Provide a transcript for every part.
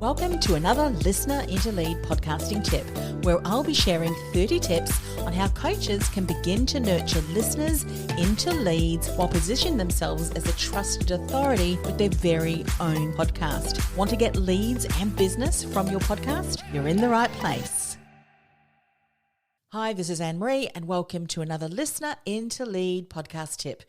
Welcome to another Listener into Lead podcasting tip, where I'll be sharing 30 tips on how coaches can begin to nurture listeners into leads while positioning themselves as a trusted authority with their very own podcast. Want to get leads and business from your podcast? You're in the right place. Hi, this is Anne-Marie and welcome to another Listener into Lead podcast tip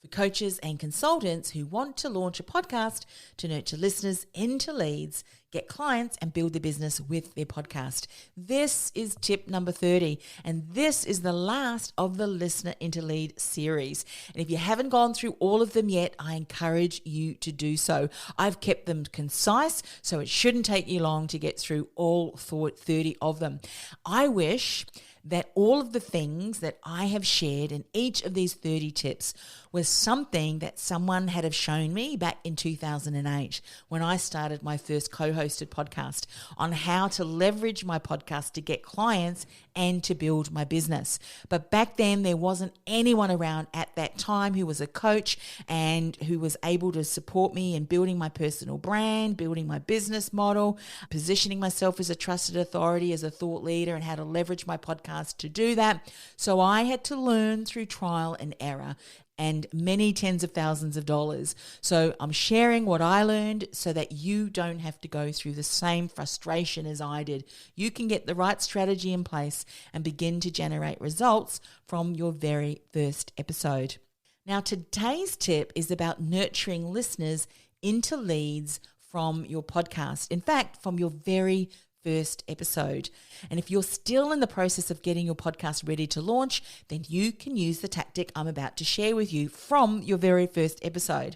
for coaches and consultants who want to launch a podcast to nurture listeners into leads, get clients and build their business with their podcast. This is tip number 30 and this is the last of the Listener into Lead series. And if you haven't gone through all of them yet, I encourage you to do so. I've kept them concise, so it shouldn't take you long to get through all 30 of them. I wish that all of the things that I have shared in each of these 30 tips was something that someone had have shown me back in 2008 when I started my first co-hosted podcast on how to leverage my podcast to get clients and to build my business. But back then there wasn't anyone around at that time who was a coach and who was able to support me in building my personal brand, building my business model, positioning myself as a trusted authority, as a thought leader, and how to leverage my podcast to do that. So I had to learn through trial and error and many tens of thousands of dollars. So I'm sharing what I learned so that you don't have to go through the same frustration as I did. You can get the right strategy in place and begin to generate results from your very first episode. Now, today's tip is about nurturing listeners into leads from your podcast. In fact, from your very first episode. And if you're still in the process of getting your podcast ready to launch, then you can use the tactic I'm about to share with you from your very first episode.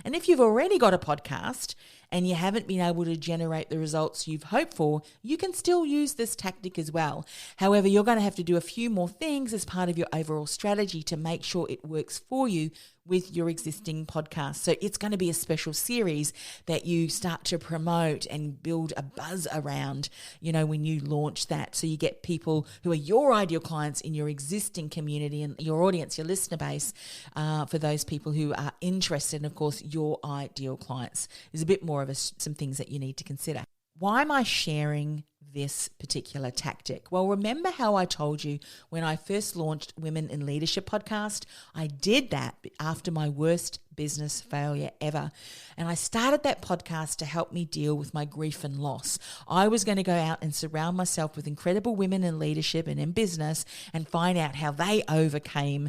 And if you've already got a podcast and you haven't been able to generate the results you've hoped for, you can still use this tactic as well. However, you're going to have to do a few more things as part of your overall strategy to make sure it works for you with your existing podcast. So it's going to be a special series that you start to promote and build a buzz around, when you launch that. So you get people who are your ideal clients in your existing community and your audience, your listener base, for those people who are interested, and of course, your ideal clients. There's a bit more of some things that you need to consider. Why am I sharing this particular tactic? Well, remember how I told you when I first launched Women in Leadership podcast, I did that after my worst business failure ever. And I started that podcast to help me deal with my grief and loss. I was going to go out and surround myself with incredible women in leadership and in business and find out how they overcame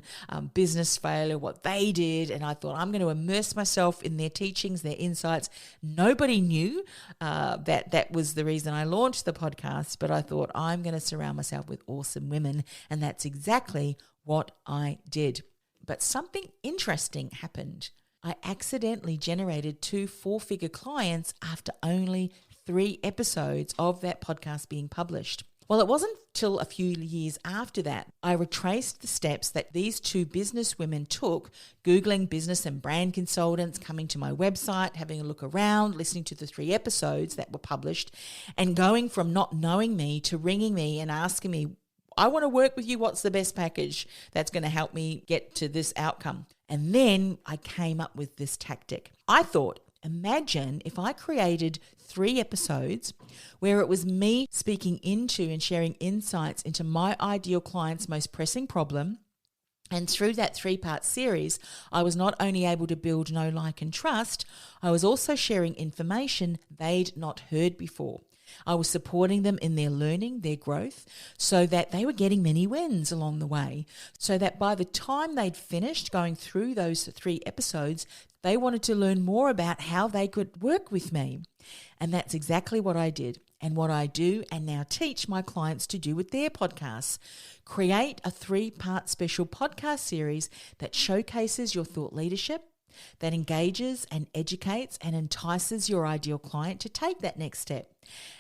business failure, what they did. And I thought, I'm going to immerse myself in their teachings, their insights. Nobody knew that was the reason I launched the podcast, but I thought I'm going to surround myself with awesome women. And that's exactly what I did. But something interesting happened. I accidentally generated 2 4-figure clients after only 3 episodes of that podcast being published. Well, it wasn't till a few years after that I retraced the steps that these 2 business women took, Googling business and brand consultants, coming to my website, having a look around, listening to the 3 episodes that were published, and going from not knowing me to ringing me and asking me, I want to work with you. What's the best package that's going to help me get to this outcome? And then I came up with this tactic. I thought, imagine if I created 3 episodes where it was me speaking into and sharing insights into my ideal client's most pressing problem. And through that 3-part series, I was not only able to build know, like, and trust, I was also sharing information they'd not heard before. I was supporting them in their learning, their growth, so that they were getting many wins along the way, so that by the time they'd finished going through those 3 episodes, they wanted to learn more about how they could work with me. And that's exactly what I did and what I do and now teach my clients to do with their podcasts. Create a 3-part special podcast series that showcases your thought leadership, that engages and educates and entices your ideal client to take that next step.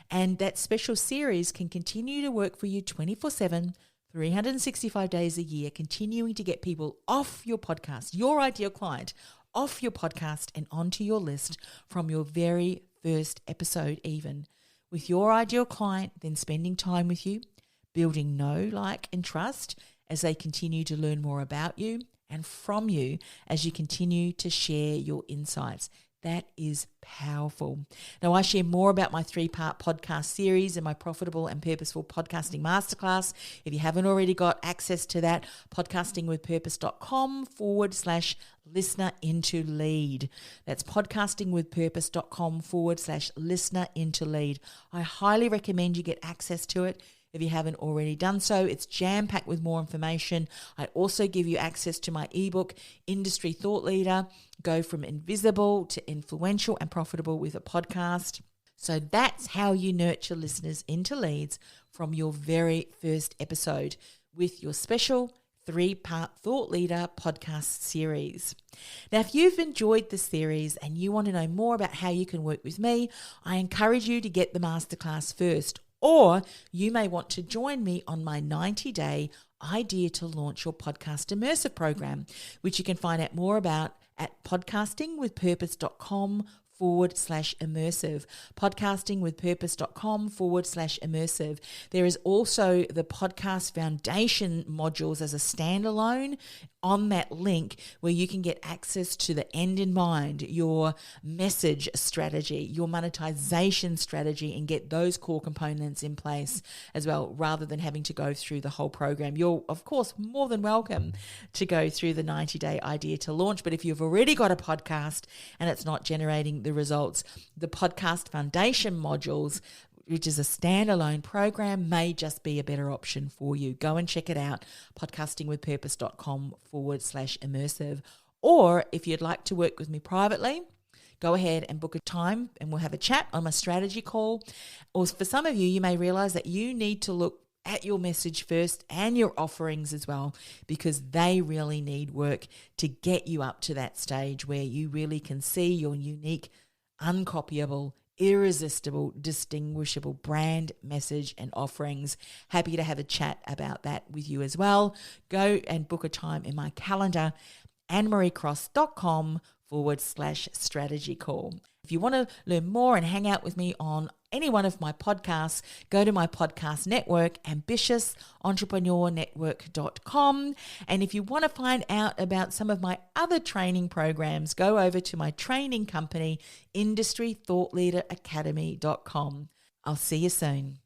And that special series can continue to work for you 24/7, 365 days a year, continuing to get people off your podcast, your ideal client, off your podcast and onto your list from your very first episode even. With your ideal client then spending time with you, building know, like, and trust as they continue to learn more about you and from you as you continue to share your insights. That is powerful. Now, I share more about my 3-part podcast series and my Profitable and Purposeful Podcasting Masterclass. If you haven't already got access to that, podcastingwithpurpose.com/listener into lead. That's podcastingwithpurpose.com/listener into lead. I highly recommend you get access to it. If you haven't already done so, it's jam-packed with more information. I also give you access to my ebook, Industry Thought Leader, Go from Invisible to Influential and Profitable with a Podcast. So that's how you nurture listeners into leads from your very first episode with your special 3-part Thought Leader podcast series. Now, if you've enjoyed this series and you want to know more about how you can work with me, I encourage you to get the masterclass first. Or you may want to join me on my 90-day Idea to Launch Your Podcast Immersive program, which you can find out more about at podcastingwithpurpose.com/immersive. Podcastingwithpurpose.com/immersive. There is also the Podcast Foundation modules as a standalone on that link where you can get access to the end in mind, your message strategy, your monetization strategy, and get those core components in place as well, rather than having to go through the whole program. You're, of course, more than welcome to go through the 90-day Idea to Launch, but if you've already got a podcast and it's not generating the results, the Podcast Foundation modules, which is a standalone program, may just be a better option for you. Go and check it out, podcastingwithpurpose.com/immersive. Or if you'd like to work with me privately, go ahead and book a time and we'll have a chat on my strategy call. Or for some of you, you may realize that you need to look at your message first and your offerings as well, because they really need work to get you up to that stage where you really can see your unique, uncopyable, irresistible, distinguishable brand, message, and offerings. Happy to have a chat about that with you as well. Go and book a time in my calendar, annemariecross.com/strategy call. If you want to learn more and hang out with me on any one of my podcasts, go to my podcast network, ambitiousentrepreneurnetwork.com. And if you want to find out about some of my other training programs, go over to my training company, industrythoughtleaderacademy.com. I'll see you soon.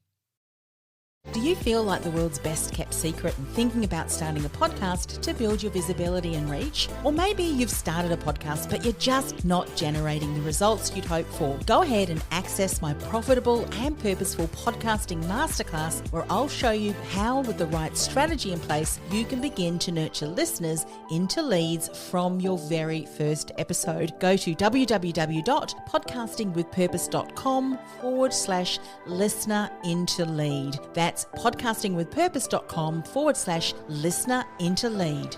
Do you feel like the world's best kept secret and thinking about starting a podcast to build your visibility and reach? Or maybe you've started a podcast but you're just not generating the results you'd hope for. Go ahead and access my Profitable and Purposeful Podcasting Masterclass, where I'll show you how, with the right strategy in place, you can begin to nurture listeners into leads from your very first episode. Go to www.podcastingwithpurpose.com/listener into lead. That's podcastingwithpurpose.com/listener into lead.